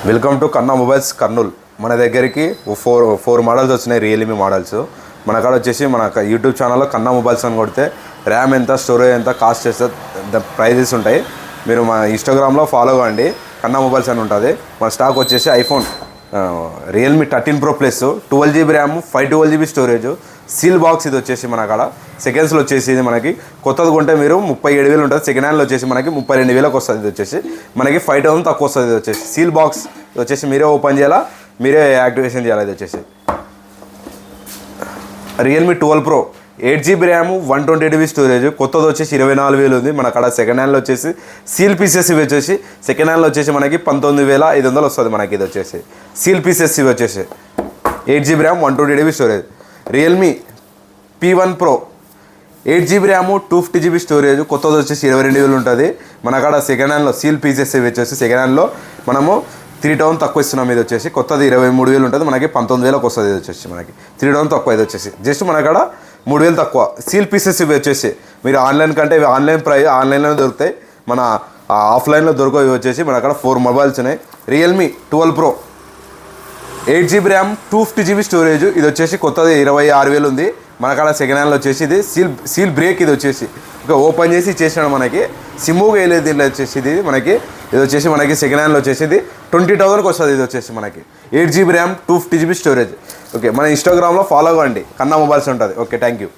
Welcome to కన్నా mobiles Kurnool. మన దగ్గరికి ఫోర్ మోడల్స్ వచ్చినాయి, రియల్మీ మోడల్స్. మన కాడ వచ్చేసి మన యూట్యూబ్ ఛానల్లో కన్నా మొబైల్స్ అని కొడితే ర్యామ్ ఎంత, స్టోరేజ్ ఎంత, కాస్ట్ చేస్తే ప్రైజెస్ ఉంటాయి. మీరు మా ఇన్స్టాగ్రామ్లో ఫాలో కావండి, కన్నా మొబైల్స్ అని ఉంటుంది. మన స్టాక్ వచ్చేసి iPhone Realme 13 Pro plus 12GB RAM 512GB storage seal box. ఇది వచ్చేసి మన కాడ సెకండ్స్లో వచ్చేసి ఇది మనకి కొత్తది కొంటే మీరు 37,000 ఉంటుంది. సెకండ్ హ్యాండ్లో వచ్చేసి మనకి 32,000కి వస్తుంది. ఇది వచ్చేసి మనకి 5,000 తక్కువ వస్తుంది. ఇది వచ్చేసి సీల్ బాక్స్. ఇది వచ్చేసి మీరే ఓపెన్ చేయాలా, మీరే యాక్టివేషన్ చేయాలి. ఇది వచ్చేసి Realme 12 Pro 8GB RAM 128GB storage. కొత్తది వచ్చేసి 24,000 ఉంది మన కాడ. సెకండ్ హ్యాండ్లో వచ్చేసి సీల్ పీసెస్ ఇవి వచ్చేసి సెకండ్ హ్యాండ్లో వచ్చేసి మనకి 19,500 వస్తుంది మనకి. ఇది వచ్చేసి సీల్ పీసెస్ ఇవి వచ్చేసి 8GB RAM 128GB storage. Realme P1 Pro 8GB RAM 250GB storage. కొత్తది వచ్చేసి 22,000 ఉంటుంది మన కాడ. సెకండ్ హ్యాండ్లో సీల్ పీసెస్ ఇవి వచ్చేసి సెకండ్ హ్యాండ్లో మనము 3,000 తక్కువ ఇస్తున్నాం. ఇది వచ్చేసి కొత్తది 23,000 ఉంటుంది మనకి, 19,000కి వస్తుంది. ఇది వచ్చేసి మనకి 3,000 తక్కువ. ఇది వచ్చేసి జస్ట్ మన కాడ 3,000 తక్కువ. సీల్ పీసెస్ ఇవి వచ్చేసి మీరు ఆన్లైన్ కంటే ఇవి ఆన్లైన్ ఆన్లైన్లో దొరుకుతాయి, మన ఆఫ్లైన్లో దొరకవు. ఇవి వచ్చేసి మన కాడ 4 మొబైల్స్ ఉన్నాయి. Realme 12 Pro 8GB RAM 250GB storage. ఇది వచ్చేసి కొత్తది 26,000 ఉంది మన కాడ. సెకండ్ హ్యాండ్లో వచ్చేసి ఇది సీల్ బ్రేక్. ఇది వచ్చేసి ఇంకా ఓపెన్ చేసి ఇచ్చేసినాడు మనకి, సిమ్ముగా వేయలేదు దీంట్లో వచ్చేసి. ఇది మనకి ఇది వచ్చేసి మనకి సెకండ్ హ్యాండ్లో వచ్చేసి ఇది 20,000కి వస్తుంది. ఇది వచ్చేసి మనకి 8GB RAM 250GB storage. Okay, మన ఇన్స్టాగ్రామ్లో ఫాలో అవ్వండి, కన్నా మొబైల్స్ ఉంటుంది. Okay, thank you.